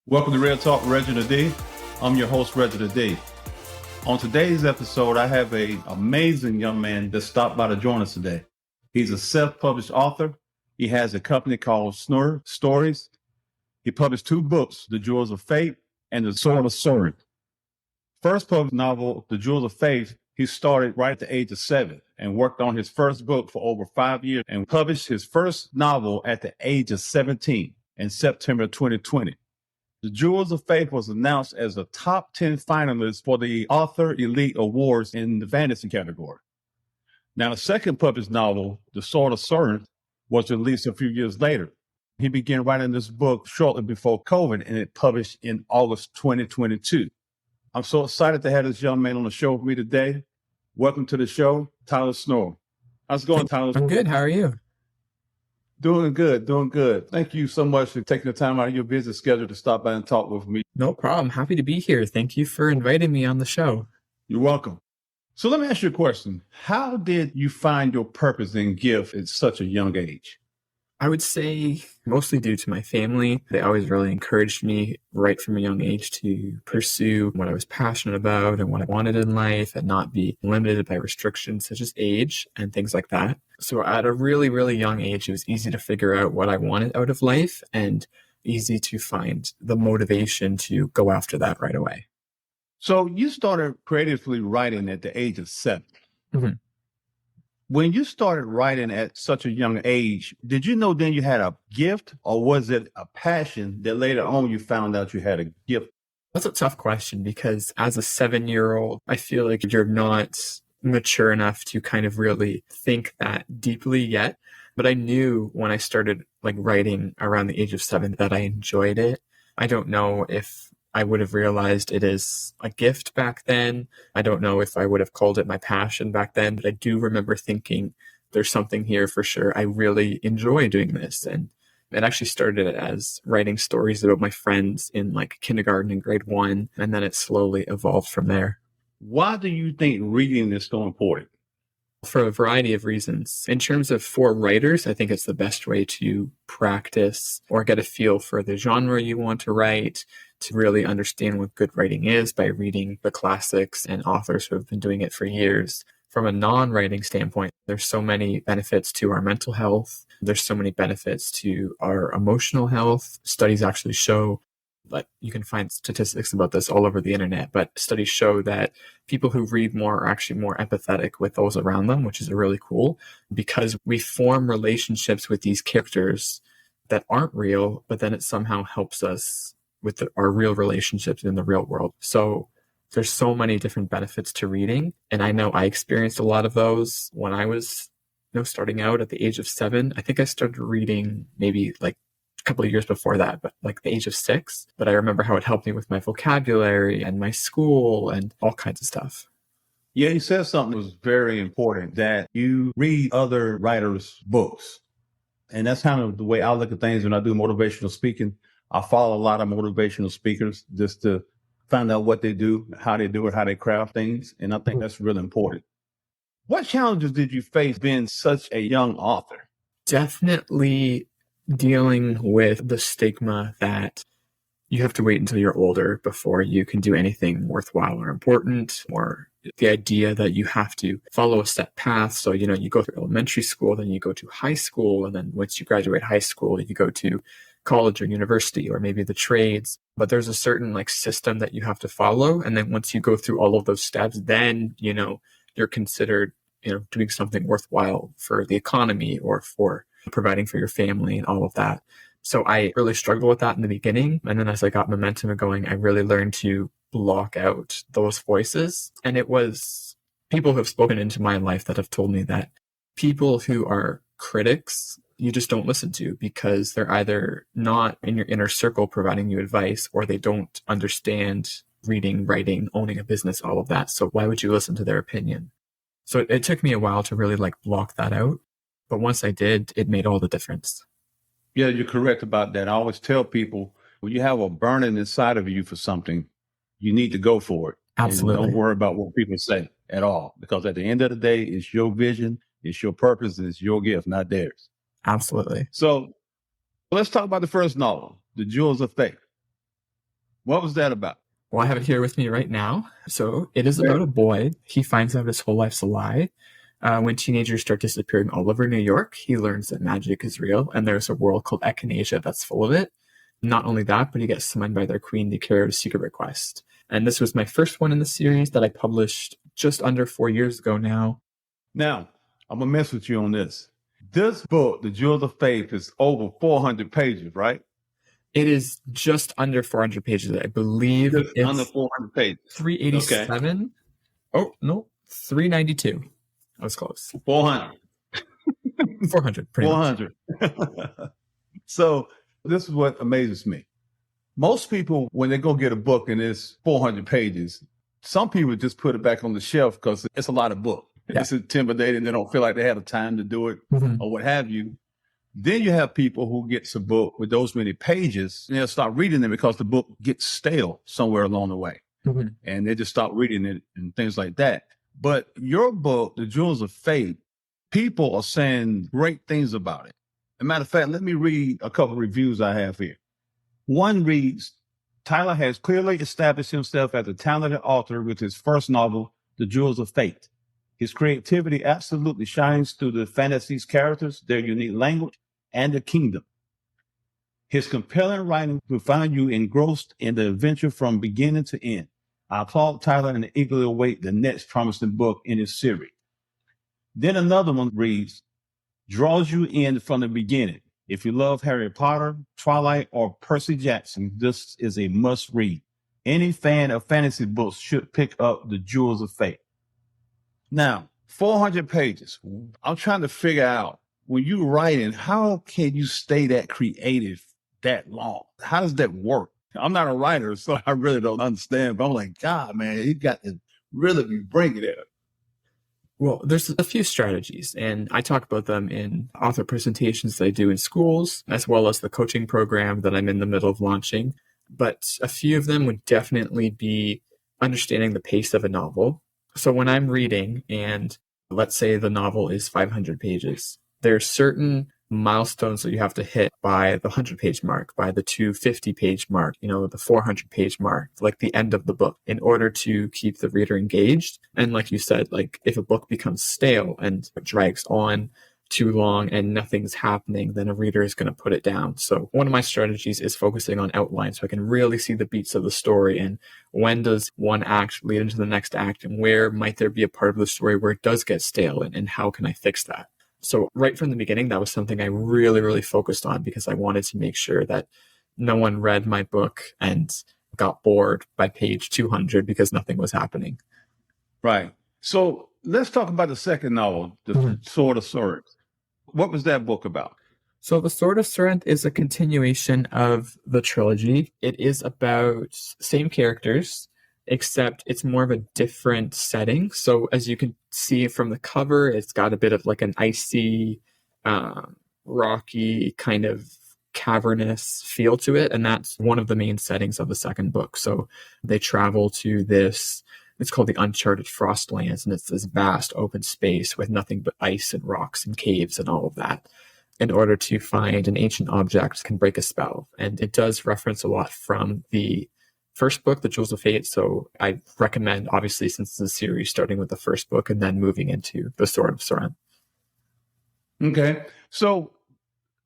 Welcome to Real Talk with Reginald D. I'm your host, Reginald D. On today's episode, I have an amazing young man that stopped by to join us today. He's a self-published author. He has a company called Snure Stories. He published 2 books, The Jewels of Faith and The Sword of Sorenth. First published novel, The Jewels of Faith, he started right at the age of 7 and worked on his first book for over 5 years and published his first novel at the age of 17 in September 2020. The Jewels of Faith was announced as a top 10 finalist for the Author Elite Awards in the fantasy category. Now, the second published novel, The Sword of Sorenth, was released a few years later. He began writing this book shortly before COVID, and it published in August 2022. I'm so excited to have this young man on the show with me today. Welcome to the show, Tyler Snure. How's it going, Tyler? I'm good. How are you? Doing good. Thank you so much for taking the time out of your busy schedule to stop by and talk with me. No problem. Happy to be here. Thank you for inviting me on the show. You're welcome. So let me ask you a question. How did you find your purpose and gift at such a young age? I would say mostly due to my family. They always really encouraged me right from a young age to pursue what I was passionate about and what I wanted in life and not be limited by restrictions such as age and things like that. So at a really, really young age, it was easy to figure out what I wanted out of life and easy to find the motivation to go after that right away. So you started creatively writing at the age of 7. Mm-hmm. When you started writing at such a young age, did you know then you had a gift, or was it a passion that later on you found out you had a gift? That's a tough question because as a 7-year-old, I feel like you're not mature enough to kind of really think that deeply yet. But I knew when I started writing around the age of 7 that I enjoyed it. I don't know if I would have realized it is a gift back then. I don't know if I would have called it my passion back then, but I do remember thinking there's something here for sure. I really enjoy doing this. And it actually started as writing stories about my friends in kindergarten and grade 1. And then it slowly evolved from there. Why do you think reading is so important? For a variety of reasons. In terms of for writers, I think it's the best way to practice or get a feel for the genre you want to write, to really understand what good writing is by reading the classics and authors who have been doing it for years. From a non-writing standpoint, there's so many benefits to our mental health. There's so many benefits to our emotional health. Studies actually show, but you can find statistics about this all over the internet, but studies show that people who read more are actually more empathetic with those around them, which is really cool because we form relationships with these characters that aren't real, but then it somehow helps us with our real relationships in the real world. So there's so many different benefits to reading. And I know I experienced a lot of those when I was starting out at the age of 7. I think I started reading maybe a couple of years before that, but the age of 6. But I remember how it helped me with my vocabulary and my school and all kinds of stuff. Yeah, you said something that was very important, that you read other writers' books. And that's kind of the way I look at things when I do motivational speaking. I follow a lot of motivational speakers just to find out what they do, how they do it, how they craft things. And I think that's really important. What challenges did you face being such a young author? Definitely dealing with the stigma that you have to wait until you're older before you can do anything worthwhile or important, or the idea that you have to follow a set path. So, you go through elementary school, then you go to high school, and then once you graduate high school, you go to college or university or maybe the trades. But there's a certain system that you have to follow. And then once you go through all of those steps, then, you're considered, doing something worthwhile for the economy or for providing for your family and all of that. So I really struggled with that in the beginning. And then as I got momentum going, I really learned to block out those voices. And it was people who have spoken into my life that have told me that people who are critics, you just don't listen to because they're either not in your inner circle providing you advice, or they don't understand reading, writing, owning a business, all of that. So why would you listen to their opinion? So it took me a while to really block that out. But once I did, it made all the difference. Yeah, you're correct about that. I always tell people when you have a burning inside of you for something, you need to go for it. Absolutely. And don't worry about what people say at all, because at the end of the day, it's your vision, it's your purpose, and it's your gift, not theirs. Absolutely. So let's talk about the first novel, The Jewels of Faith. What was that about? Well, I have it here with me right now. So it is Okay. about a boy. He finds out his whole life's a lie. When teenagers start disappearing all over New York, he learns that magic is real, and there's a world called Echinacea that's full of it. Not only that, but he gets summoned by their queen to carry out a secret request. And this was my first one in the series that I published just under 4 years ago now. Now, I'm going to mess with you on this. This book, The Jewels of Faith, is over 400 pages, right? It is just under 400 pages. I believe Just under it's 400 pages. Okay. 387. Oh, no, 392. I was close. 400. 400, pretty much. 400. So this is what amazes me. Most people, when they go get a book and it's 400 pages, some people just put it back on the shelf because it's a lot of book. Yeah. It's intimidating. They don't feel like they have the time to do it or what have you. Then you have people who gets a book with those many pages and they'll start reading them because the book gets stale somewhere along the way. And they just stop reading it and things like that. But your book, The Jewels of Faith, people are saying great things about it. As a matter of fact, let me read a couple of reviews I have here. One reads, Tyler has clearly established himself as a talented author with his first novel, The Jewels of Fate. His creativity absolutely shines through the fantasy's characters, their unique language, and the kingdom. His compelling writing will find you engrossed in the adventure from beginning to end. I applaud Tyler and eagerly await the next promising book in his series. Then another one reads, draws you in from the beginning. If you love Harry Potter, Twilight, or Percy Jackson, this is a must read. Any fan of fantasy books should pick up The Jewels of Fate. Now, 400 pages. I'm trying to figure out, when you're writing, how can you stay that creative that long? How does that work? I'm not a writer, so I really don't understand. But I'm like, God, man, you got to really be bringing it. Well, there's a few strategies, and I talk about them in author presentations that I do in schools, as well as the coaching program that I'm in the middle of launching. But a few of them would definitely be understanding the pace of a novel. So when I'm reading, and let's say the novel is 500 pages, there's certain milestones that you have to hit by the 100-page mark, by the 250-page mark, the 400-page mark, like the end of the book, in order to keep the reader engaged. And like you said, like if a book becomes stale and drags on too long and nothing's happening, then a reader is going to put it down. So one of my strategies is focusing on outlines so I can really see the beats of the story and when does one act lead into the next act and where might there be a part of the story where it does get stale and how can I fix that? So right from the beginning, that was something I really, really focused on because I wanted to make sure that no one read my book and got bored by page 200 because nothing was happening. Right. So let's talk about the second novel, The Sword of Sorenth. What was that book about? So The Sword of Sorenth is a continuation of the trilogy. It is about same characters, except it's more of a different setting. So as you can see from the cover, it's got a bit of like an icy, rocky kind of cavernous feel to it. And that's one of the main settings of the second book. So they travel to this, it's called the Uncharted Frostlands, and it's this vast open space with nothing but ice and rocks and caves and all of that, in order to find an ancient object that can break a spell. And it does reference a lot from the first book, The Jewels of Fate. So I recommend, obviously, since it's a series, starting with the first book and then moving into The Sword of Sorenth. Okay. So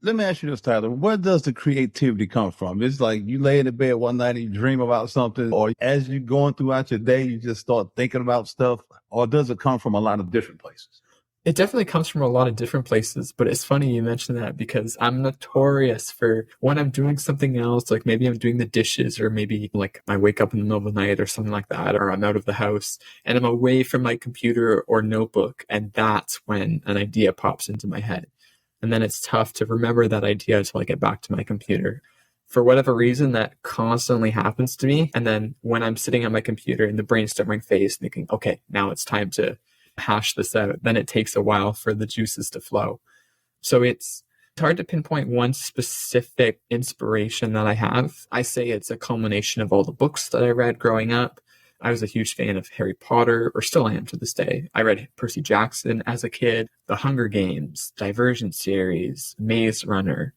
let me ask you this, Tyler. Where does the creativity come from? It's like you lay in the bed one night and you dream about something, or as you're going throughout your day, you just start thinking about stuff, or does it come from a lot of different places? It definitely comes from a lot of different places, but it's funny you mention that because I'm notorious for when I'm doing something else, like maybe I'm doing the dishes or maybe like I wake up in the middle of the night or something like that, or I'm out of the house and I'm away from my computer or notebook. And that's when an idea pops into my head. And then it's tough to remember that idea until I get back to my computer. For whatever reason, that constantly happens to me. And then when I'm sitting at my computer in the brainstorming phase thinking, okay, now it's time to hash this out, then it takes a while for the juices to flow. So it's hard to pinpoint one specific inspiration that I have. I say it's a culmination of all the books that I read growing up. I was a huge fan of Harry Potter, or still am to this day. I read Percy Jackson as a kid, The Hunger Games, Divergent series, Maze Runner.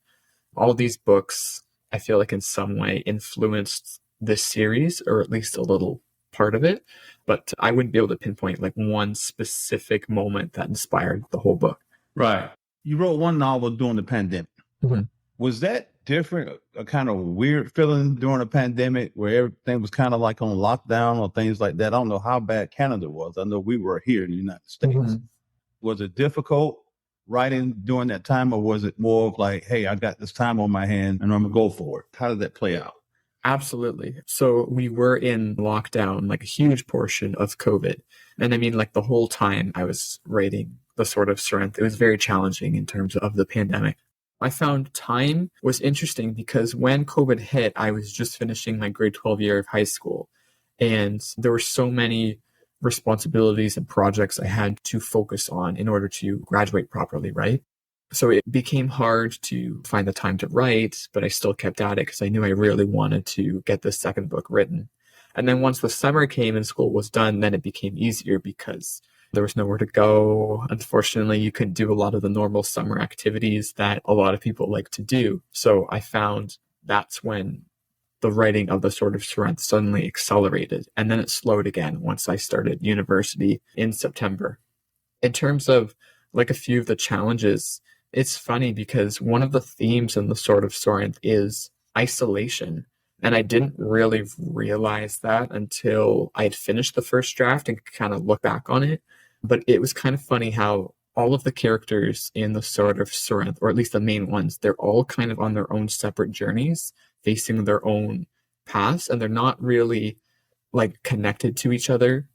All these books, I feel like in some way influenced this series, or at least a little part of it, but I wouldn't be able to pinpoint like one specific moment that inspired the whole book. Right. You wrote one novel during the pandemic. Mhm. Was that different, a kind of weird feeling during a pandemic where everything was kind of like on lockdown or things like that? I don't know how bad Canada was. I know we were here in the United States. Mhm. Was it difficult writing during that time, or was it more of like, hey, I got this time on my hand and I'm going to go for it? How did that play out? Absolutely. So we were in lockdown, like a huge portion of COVID. And I mean, like the whole time I was writing The Sword of Sorenth, it was very challenging in terms of the pandemic. I found time was interesting because when COVID hit, I was just finishing my grade 12 year of high school. And there were so many responsibilities and projects I had to focus on in order to graduate properly, right? So it became hard to find the time to write, but I still kept at it because I knew I really wanted to get this second book written. And then once the summer came and school was done, then it became easier because there was nowhere to go. Unfortunately, you couldn't do a lot of the normal summer activities that a lot of people like to do. So I found that's when the writing of The Sword of Sorenth suddenly accelerated. And then it slowed again once I started university in September. In terms of like a few of the challenges, it's funny because one of the themes in The Sword of Sorenth is isolation. And I didn't really realize that until I had finished the first draft and kind of look back on it. But it was kind of funny how all of the characters in The Sword of Sorenth, or at least the main ones, they're all kind of on their own separate journeys, facing their own paths, and they're not really like connected to each other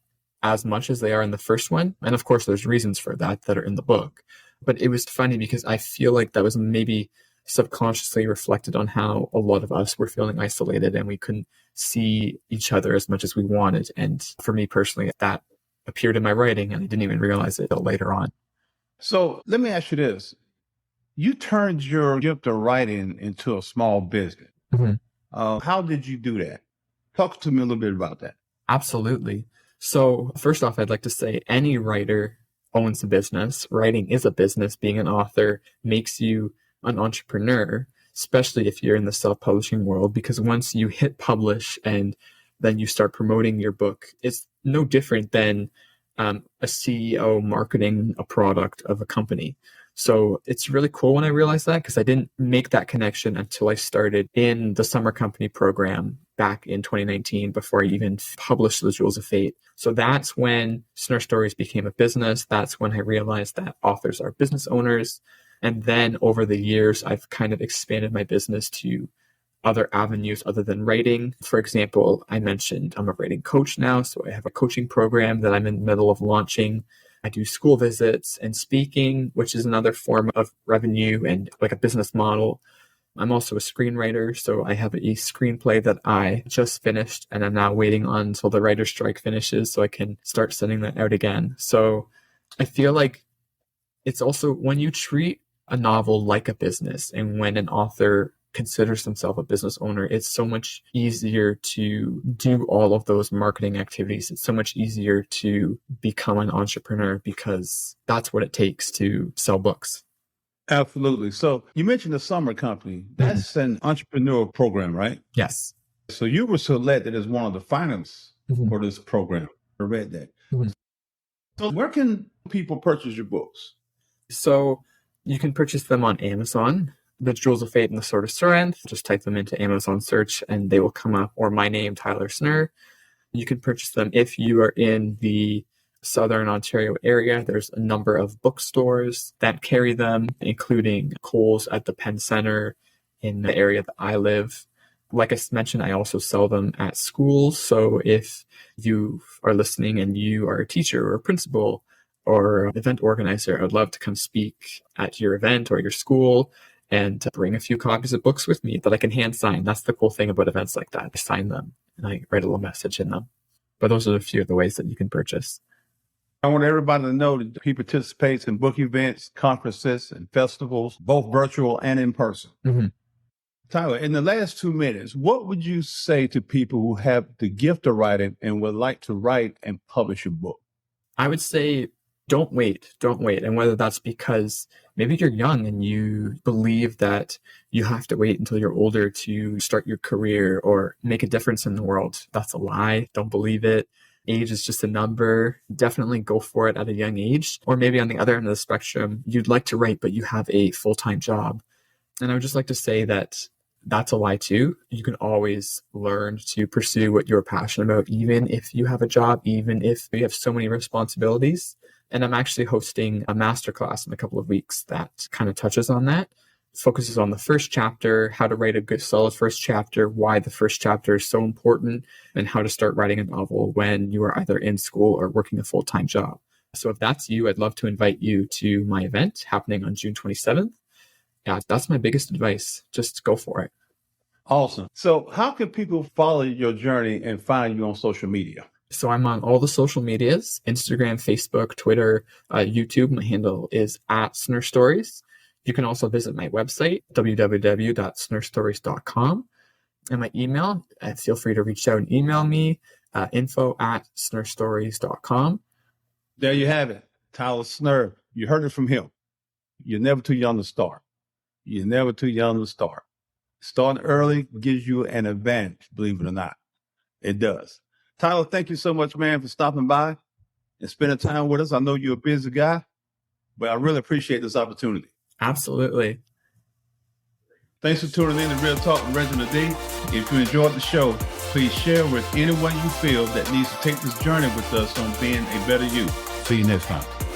as much as they are in the first one. And of course, there's reasons for that that are in the book. But it was funny because I feel like that was maybe subconsciously reflected on how a lot of us were feeling isolated and we couldn't see each other as much as we wanted. And for me personally, that appeared in my writing and I didn't even realize it until later on. So let me ask you this. You turned your gift of writing into a small business. Mhm. How did you do that? Talk to me a little bit about that. Absolutely. So, first off, I'd like to say any writer owns a business. Writing is a business. Being an author makes you an entrepreneur, especially if you're in the self-publishing world, because once you hit publish and then you start promoting your book, it's no different than a CEO marketing a product of a company. So it's really cool when I realized that because I didn't make that connection until I started in the summer company program back in 2019 before I even published The Jewels of Fate. So that's when Snure Stories became a business. That's when I realized that authors are business owners. And then over the years, I've kind of expanded my business to other avenues other than writing. For example, I mentioned I'm a writing coach now, so I have a coaching program that I'm in the middle of launching. I do school visits and speaking, which is another form of revenue and like a business model. I'm also a screenwriter, so I have a screenplay that I just finished and I'm now waiting on until the writer's strike finishes so I can start sending that out again. So I feel like it's also when you treat a novel like a business and when an author considers themselves a business owner, it's so much easier to do all of those marketing activities. It's so much easier to become an entrepreneur because that's what it takes to sell books. Absolutely. So you mentioned the summer company. That's an entrepreneur program, right? Yes. So you were selected as one of the finalists Mhm. for this program. I read that. Mhm. So where can people purchase your books? So you can purchase them on Amazon. The Jewels of Fate and the Sword of Sorenth. Just type them into Amazon search and they will come up, or my name, Tyler Snure. You can purchase them if you are in the Southern Ontario area. There's a number of bookstores that carry them, including Coles at the Penn Center in the area that I live. Like I mentioned, I also sell them at schools. So if you are listening and you are a teacher or a principal or an event organizer, I'd love to come speak at your event or your school and bring a few copies of books with me that I can hand sign. That's the cool thing about events like that. I sign them and I write a little message in them. But those are a few of the ways that you can purchase. I want everybody to know that he participates in book events, conferences, and festivals, both virtual and in person. Mm-hmm. Tyler, in the last 2 minutes, what would you say to people who have the gift of writing and would like to write and publish a book? I would say Don't wait. Don't wait. And whether that's because maybe you're young and you believe that you have to wait until you're older to start your career or make a difference in the world, that's a lie. Don't believe it. Age is just a number. Definitely go for it at a young age. Or maybe on the other end of the spectrum, you'd like to write, but you have a full-time job. And I would just like to say that that's a lie too. You can always learn to pursue what you're passionate about, even if you have a job, even if you have so many responsibilities. And I'm actually hosting a masterclass in a couple of weeks that kind of touches on that. Focuses on the first chapter, how to write a good solid first chapter, why the first chapter is so important, and how to start writing a novel when you are either in school or working a full-time job. So if that's you, I'd love to invite you to my event happening on June 27th. Yeah, that's my biggest advice. Just go for it. Awesome. So how can people follow your journey and find you on social media? So I'm on all the social medias, Instagram, Facebook, Twitter, YouTube. My handle is @Snure Stories. You can also visit my website, www.snurestories.com. And my email, feel free to reach out and email me, info@snurestories.com. There you have it. Tyler Snure. You heard it from him. You're never too young to start. You're never too young to start. Starting early gives you an advantage, believe it or not. It does. Tyler, thank you so much, man, for stopping by and spending time with us. I know you're a busy guy, but I really appreciate this opportunity. Absolutely. Thanks for tuning in to Real Talk with Reginald D. If you enjoyed the show, please share with anyone you feel that needs to take this journey with us on being a better you. See you next time.